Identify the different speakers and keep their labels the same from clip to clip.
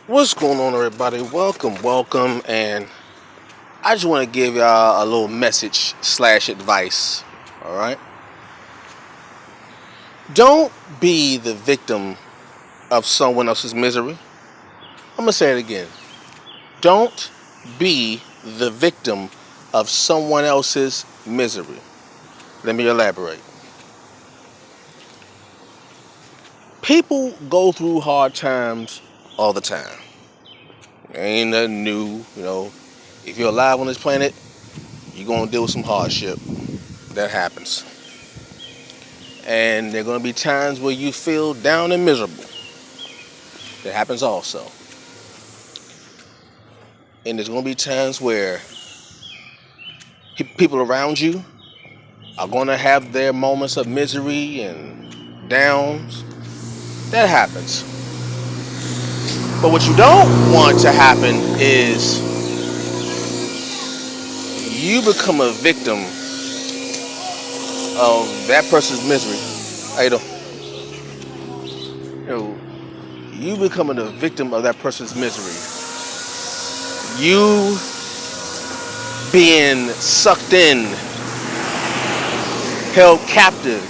Speaker 1: What's going on, everybody? Welcome, and I just want to give y'all a little message slash advice. All right, don't be the victim of someone else's misery. I'm gonna say it again. Don't be the victim of someone else's misery. Let me elaborate. People go through hard times all the time. Ain't nothing new, If you're alive on this planet, you're gonna deal with some hardship. That happens. And there are going to be times where you feel down and miserable. That happens also. And there's going to be times where people around you are going to have their moments of misery and downs. That happens. But what you don't want to happen is you become a victim of that person's misery. How you doing? You becoming a victim of that person's misery. You being sucked in, held captive,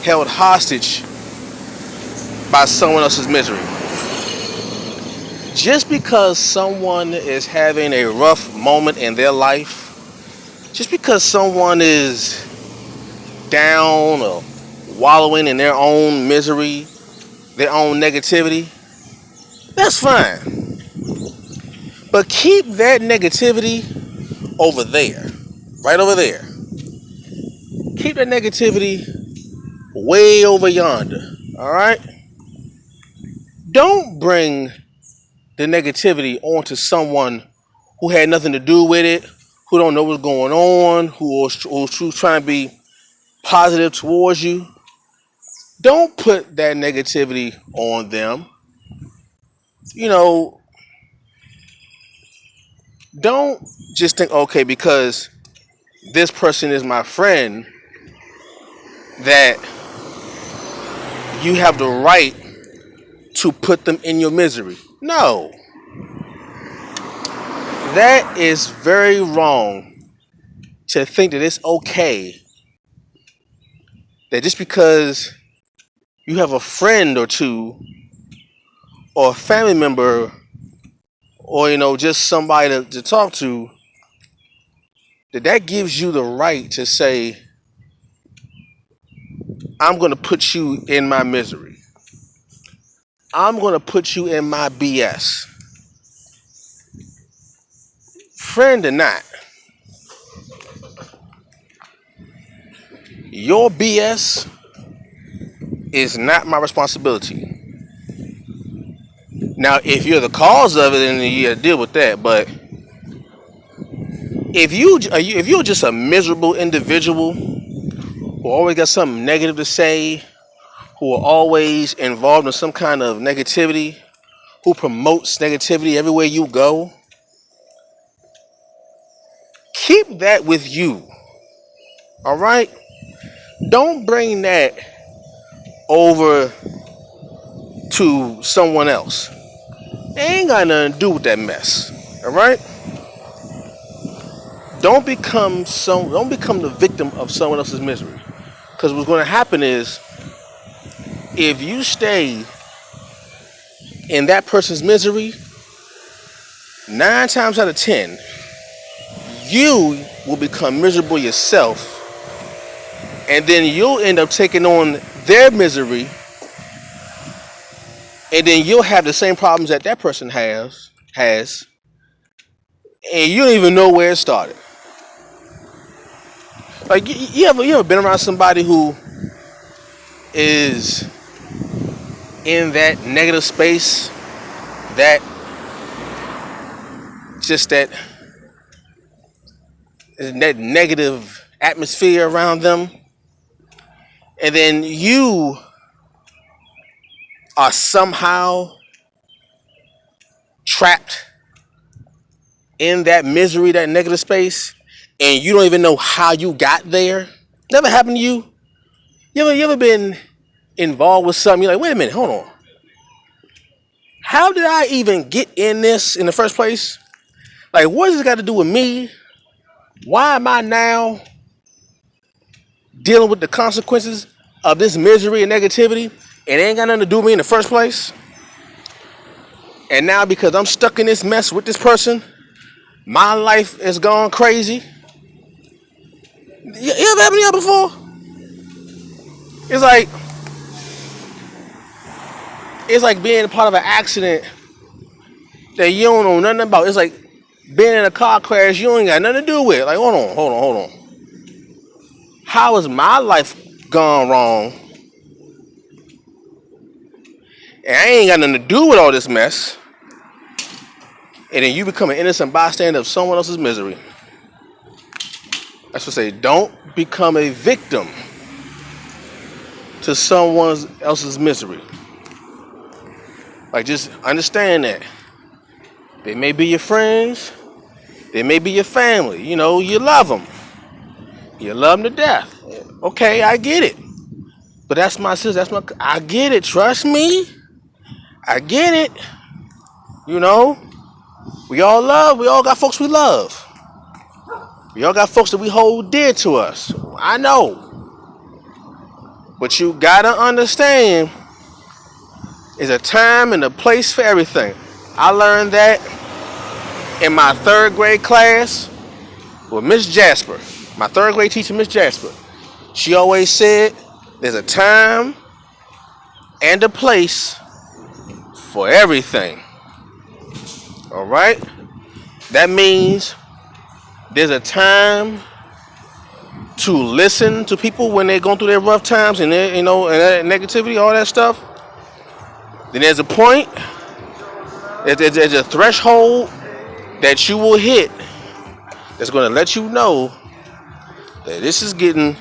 Speaker 1: held hostage by someone else's misery. Just because someone is having a rough moment in their life, just because someone is down or wallowing in their own misery, their own negativity, that's fine. But keep that negativity over there, right over there. Keep that negativity way over yonder, all right? Don't bring the negativity onto someone who had nothing to do with it, who don't know what's going on, who's trying to be positive towards you. Don't put that negativity on them. You know, don't just think, okay, because this person is my friend, that you have the right to put them in your misery. No, that is very wrong to think that it's okay that just because you have a friend or two or a family member or just somebody to talk to, that gives you the right to say, I'm going to put you in my misery. I'm going to put you in my BS. Friend or not, your BS is not my responsibility. Now, if you're the cause of it, then you deal with that. But if you're just a miserable individual who always got something negative to say, who are always involved in some kind of negativity, who promotes negativity everywhere you go, keep that with you. All right? Don't bring that over to someone else. It ain't got nothing to do with that mess. All right? Don't become the victim of someone else's misery. Because what's going to happen is, if you stay in that person's misery, 9 times out of 10, you will become miserable yourself, and then you'll end up taking on their misery, and then you'll have the same problems that person has, and you don't even know where it started. Like, you ever been around somebody who is in that negative space, that just that negative atmosphere around them, and then you are somehow trapped in that misery, that negative space, and you don't even know how you got there? Never happened to you? You ever been involved with something? You're like, wait a minute, hold on. How did I even get in this in the first place? Like, what does this got to do with me? Why am I now dealing with the consequences of this misery and negativity? It ain't got nothing to do with me in the first place. And now because I'm stuck in this mess with this person, my life is gone crazy. You ever happened to you before? It's like being a part of an accident that you don't know nothing about. It's like being in a car crash you ain't got nothing to do with. Like, hold on. How is my life gone wrong? And I ain't got nothing to do with all this mess. And then you become an innocent bystander of someone else's misery. That's what I say. Don't become a victim to someone else's misery. Like, just understand that. They may be your friends. They may be your family. You know, you love them. You love them to death. Okay, I get it. But that's my sister. I get it. Trust me. I get it. You know, we all got folks we love. We all got folks that we hold dear to us. I know. But you gotta understand, there's a time and a place for everything. I learned that in my 3rd grade class with Miss Jasper. My 3rd grade teacher, Miss Jasper. She always said, there's a time and a place for everything. All right? That means there's a time to listen to people when they're going through their rough times and their, and that negativity, all that stuff. Then there's a point, there's a threshold that you will hit that's going to let you know that this is getting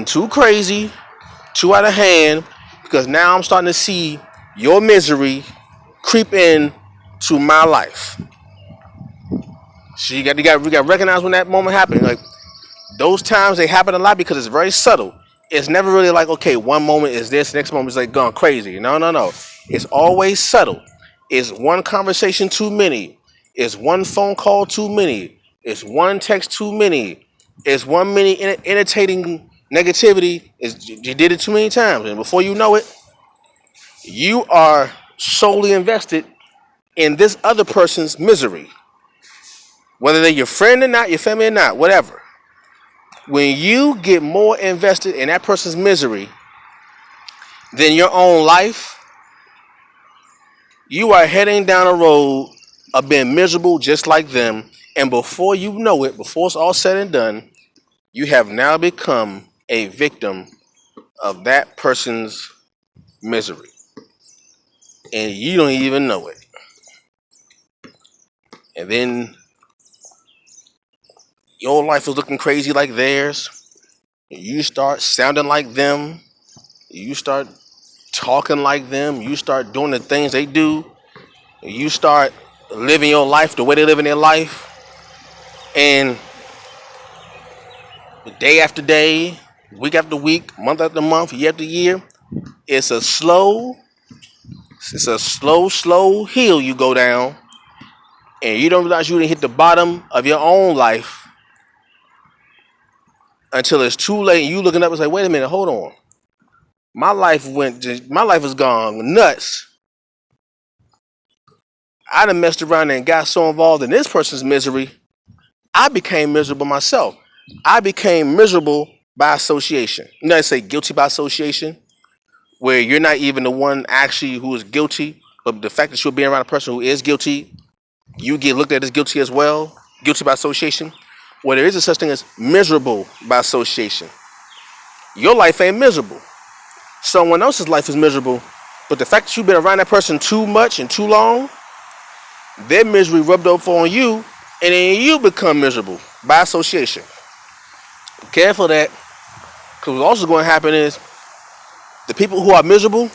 Speaker 1: too crazy, too out of hand, because now I'm starting to see your misery creep in to my life. So we got to recognize when that moment happened. Like, those times, they happen a lot because it's very subtle. It's never really like, okay, one moment is this, next moment is like gone crazy. No. It's always subtle. It's one conversation too many. It's one phone call too many. It's one text too many. It's one many irritating negativity. You did it too many times. And before you know it, you are solely invested in this other person's misery. Whether they're your friend or not, your family or not, whatever. When you get more invested in that person's misery than your own life, you are heading down a road of being miserable just like them. And before you know it, before it's all said and done, you have now become a victim of that person's misery. And you don't even know it. And then your life is looking crazy like theirs. You start sounding like them. You start talking like them. You start doing the things they do. You start living your life the way they live in their life. And day after day, week after week, month after month, year after year, it's a slow hill you go down. And you don't realize you didn't hit the bottom of your own life until it's too late. And you looking up and say, wait a minute, hold on. My life has gone nuts. I done messed around and got so involved in this person's misery, I became miserable myself. I became miserable by association. You know, I say guilty by association, where you're not even the one actually who is guilty, but the fact that you're being around a person who is guilty, you get looked at as guilty as well. Guilty by association. Well, there is a such thing as miserable by association. Your life ain't miserable. Someone else's life is miserable, but the fact that you've been around that person too much and too long, their misery rubbed off on you, and then you become miserable by association. Careful of that, because what's also going to happen is the people who are miserable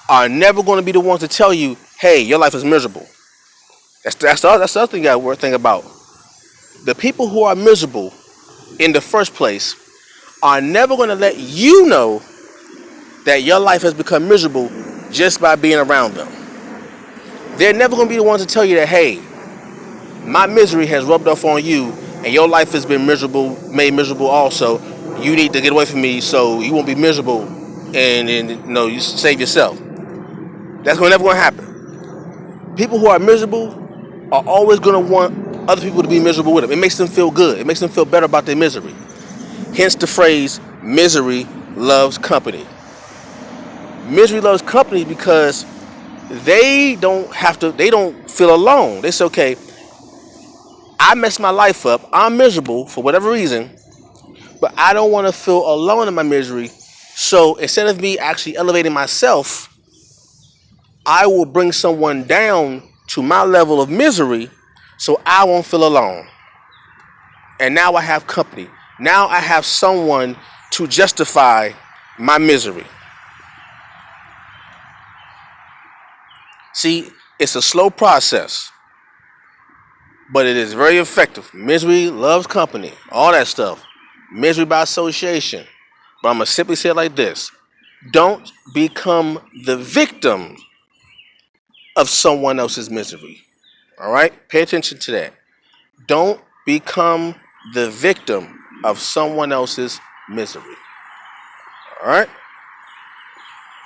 Speaker 1: are never going to be the ones to tell you, hey, your life is miserable. That's the other thing you got to think about. The people who are miserable in the first place are never going to let you know that your life has become miserable just by being around them. They're never going to be the ones to tell you that, hey, my misery has rubbed off on you and your life has been miserable, made miserable also. You need to get away from me so you won't be miserable and you save yourself. That's never going to happen. People who are miserable are always going to want other people to be miserable with them. It makes them feel good. It makes them feel better about their misery. Hence the phrase, misery loves company. Misery loves company because they don't feel alone. They say, okay, I messed my life up. I'm miserable for whatever reason, but I don't want to feel alone in my misery. So instead of me actually elevating myself, I will bring someone down to my level of misery so I won't feel alone. And now I have company. Now I have someone to justify my misery. See, it's a slow process, but it is very effective. Misery loves company, all that stuff. Misery by association. But I'm going to simply say it like this. Don't become the victim of someone else's misery. All right? Pay attention to that. Don't become the victim of someone else's misery. All right?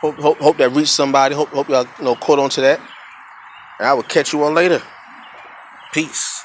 Speaker 1: Hope that reached somebody. Hope y'all caught on to that. And I will catch you on later. Peace.